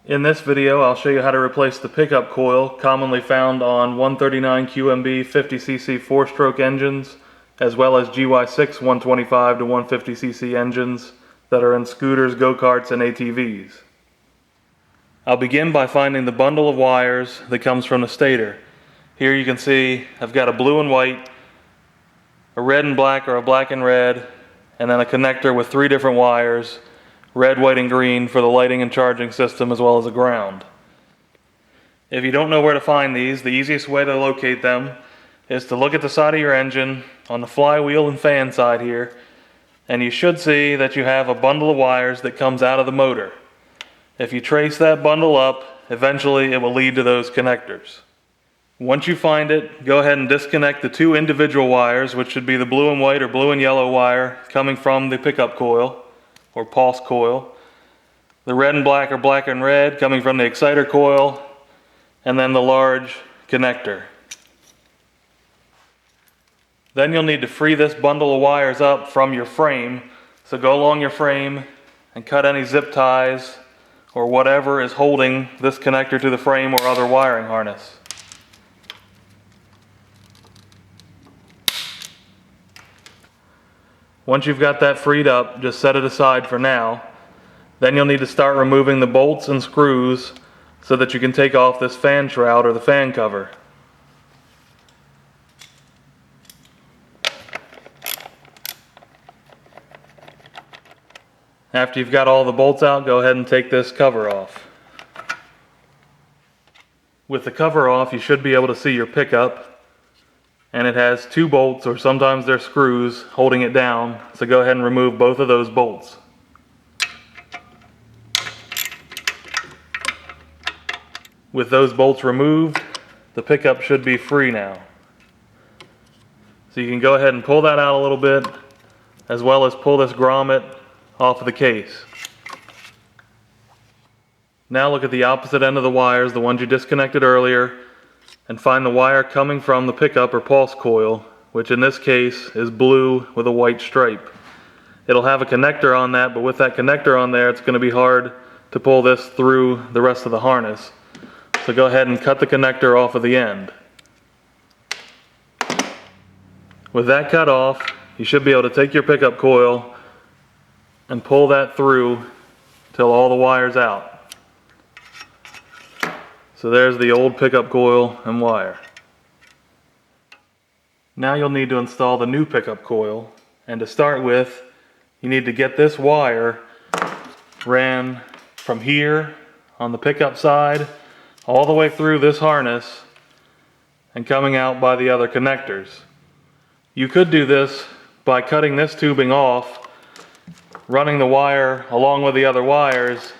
In this video, I'll show you how to replace the pickup coil commonly found on 139 QMB 50cc 4-stroke engines, as well as GY6 125 to 150cc engines that are in scooters, go-karts, and ATVs. I'll begin by finding the bundle of wires that comes from the stator. Here you can see I've got a blue and white, a red and black or a black and red, and then a connector with 3 different wires, red, white, and green for the lighting and charging system, as well as a ground. If you don't know where to find these, the easiest way to locate them is to look at the side of your engine on the flywheel and fan side here, and you should see that you have a bundle of wires that comes out of the motor. If you trace that bundle up, eventually it will lead to those connectors. Once you find it, go ahead and disconnect the 2 individual wires, which should be the blue and white or blue and yellow wire coming from the pickup coil or pulse coil, the red and black or black and red coming from the exciter coil, and then the large connector. Then you'll need to free this bundle of wires up from your frame, so go along your frame and cut any zip ties or whatever is holding this connector to the frame or other wiring harness. Once you've got that freed up, just set it aside for now. Then you'll need to start removing the bolts and screws so that you can take off this fan shroud or the fan cover. After you've got all the bolts out, go ahead and take this cover off. With the cover off, you should be able to see your pickup, and it has 2 bolts, or sometimes they're screws, holding it down, so go ahead and remove both of those bolts. With those bolts removed, the pickup should be free now. So you can go ahead and pull that out a little bit, as well as pull this grommet off of the case. Now look at the opposite end of the wires, the ones you disconnected earlier, and find the wire coming from the pickup or pulse coil, which in this case is blue with a white stripe. It'll have a connector on that, but with that connector on there, it's going to be hard to pull this through the rest of the harness. So go ahead and cut the connector off of the end. With that cut off, you should be able to take your pickup coil and pull that through till all the wire's out. So there's the old pickup coil and wire. Now you'll need to install the new pickup coil, and to start with, you need to get this wire ran from here on the pickup side all the way through this harness and coming out by the other connectors. You could do this by cutting this tubing off, running the wire along with the other wires,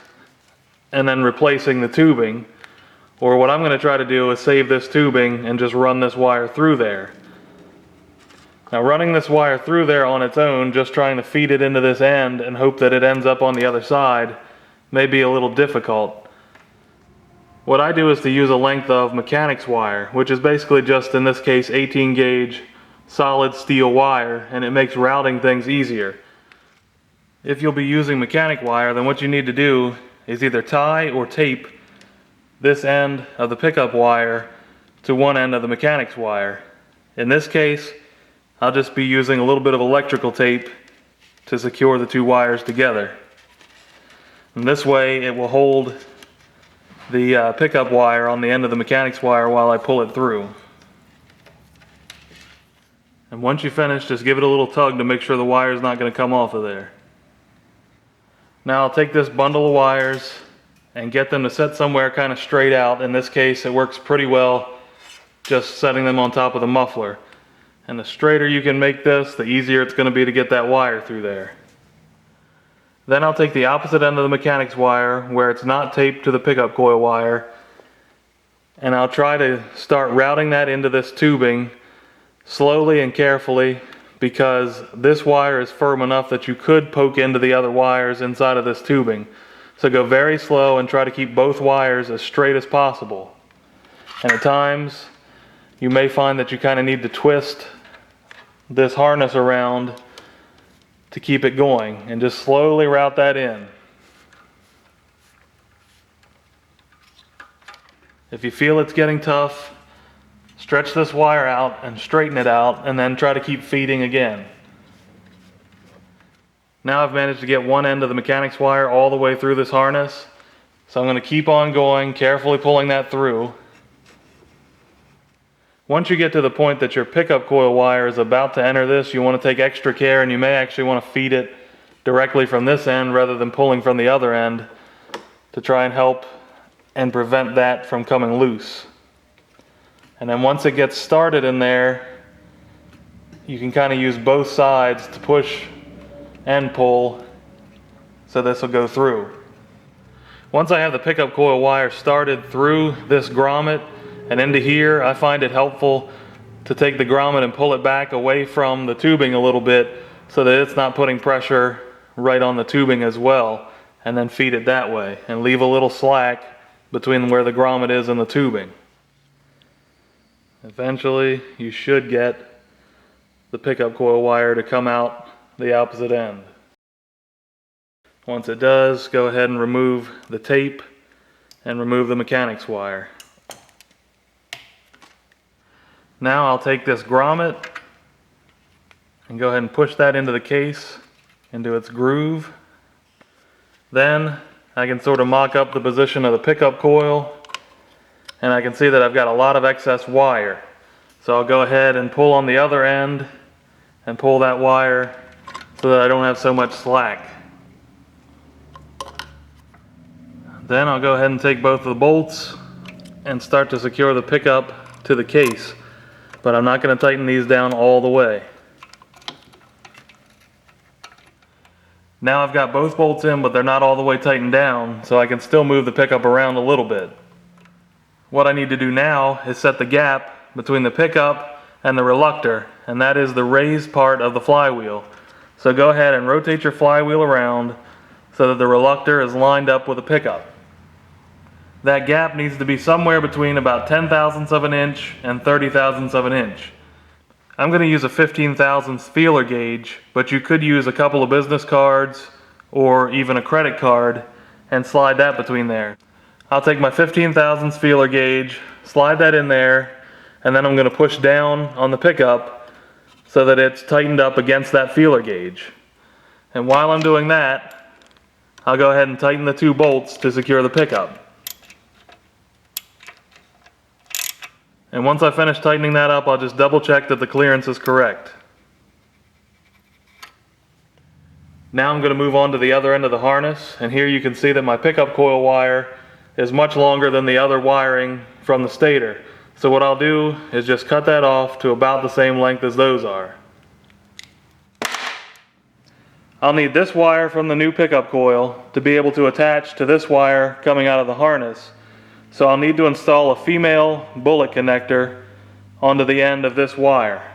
and then replacing the tubing. Or what I'm going to try to do is save this tubing and just run this wire through there. Now running this wire through there on its own, just trying to feed it into this end and hope that it ends up on the other side, may be a little difficult. What I do is to use a length of mechanics wire, which is basically just, in this case, 18 gauge solid steel wire, and it makes routing things easier. If you'll be using mechanic wire, then what you need to do is either tie or tape this end of the pickup wire to one end of the mechanics wire. In this case, I'll just be using a little bit of electrical tape to secure the 2 wires together. And this way it will hold the pickup wire on the end of the mechanics wire while I pull it through. And once you finish, just give it a little tug to make sure the wire is not going to come off of there. Now I'll take this bundle of wires and get them to set somewhere kind of straight out. In this case, it works pretty well just setting them on top of the muffler. And the straighter you can make this, the easier it's going to be to get that wire through there. Then I'll take the opposite end of the mechanics wire, where it's not taped to the pickup coil wire, and I'll try to start routing that into this tubing slowly and carefully, because this wire is firm enough that you could poke into the other wires inside of this tubing. So go very slow and try to keep both wires as straight as possible. And at times, you may find that you kind of need to twist this harness around to keep it going, and just slowly route that in. If you feel it's getting tough, stretch this wire out and straighten it out, and then try to keep feeding again. Now I've managed to get one end of the mechanics wire all the way through this harness, so I'm going to keep on going, carefully pulling that through. Once you get to the point that your pickup coil wire is about to enter this, you want to take extra care, and you may actually want to feed it directly from this end rather than pulling from the other end to try and help and prevent that from coming loose. And then once it gets started in there, you can kind of use both sides to push and pull so this will go through. Once I have the pickup coil wire started through this grommet and into here, I find it helpful to take the grommet and pull it back away from the tubing a little bit so that it's not putting pressure right on the tubing as well, and then feed it that way and leave a little slack between where the grommet is and the tubing. Eventually you should get the pickup coil wire to come out the opposite end. Once it does, go ahead and remove the tape and remove the mechanics wire. Now I'll take this grommet and go ahead and push that into the case, into its groove. Then I can sort of mock up the position of the pickup coil, and I can see that I've got a lot of excess wire. So I'll go ahead and pull on the other end and pull that wire so that I don't have so much slack. Then I'll go ahead and take both of the bolts and start to secure the pickup to the case, but I'm not going to tighten these down all the way. Now I've got both bolts in, but they're not all the way tightened down, so I can still move the pickup around a little bit. What I need to do now is set the gap between the pickup and the reluctor, and that is the raised part of the flywheel. So go ahead and rotate your flywheel around so that the reluctor is lined up with the pickup. That gap needs to be somewhere between about 10 thousandths of an inch and 30 thousandths of an inch. I'm going to use a 15 thousandths feeler gauge, but you could use a couple of business cards or even a credit card and slide that between there. I'll take my 15 thousandths feeler gauge, slide that in there, and then I'm going to push down on the pickup so that it's tightened up against that feeler gauge. And while I'm doing that, I'll go ahead and tighten the two bolts to secure the pickup. And once I finish tightening that up, I'll just double check that the clearance is correct. Now I'm going to move on to the other end of the harness, and here you can see that my pickup coil wire is much longer than the other wiring from the stator. So what I'll do is just cut that off to about the same length as those are. I'll need this wire from the new pickup coil to be able to attach to this wire coming out of the harness. So I'll need to install a female bullet connector onto the end of this wire.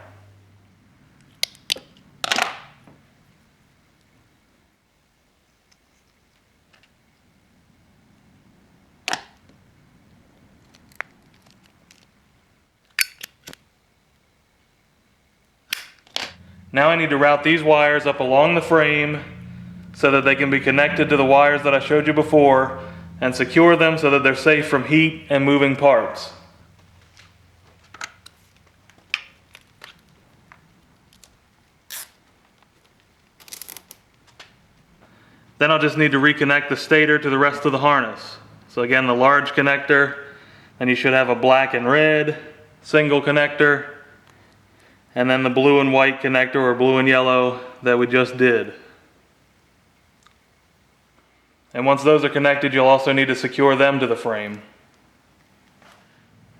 Now I need to route these wires up along the frame so that they can be connected to the wires that I showed you before, and secure them so that they're safe from heat and moving parts. Then I'll just need to reconnect the stator to the rest of the harness. So again, the large connector, and you should have a black and red single connector, and then the blue and white connector, or blue and yellow, that we just did. And once those are connected, you'll also need to secure them to the frame.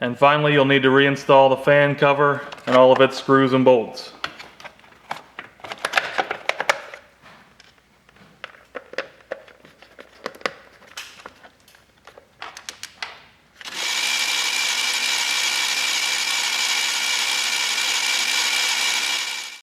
And finally, you'll need to reinstall the fan cover and all of its screws and bolts.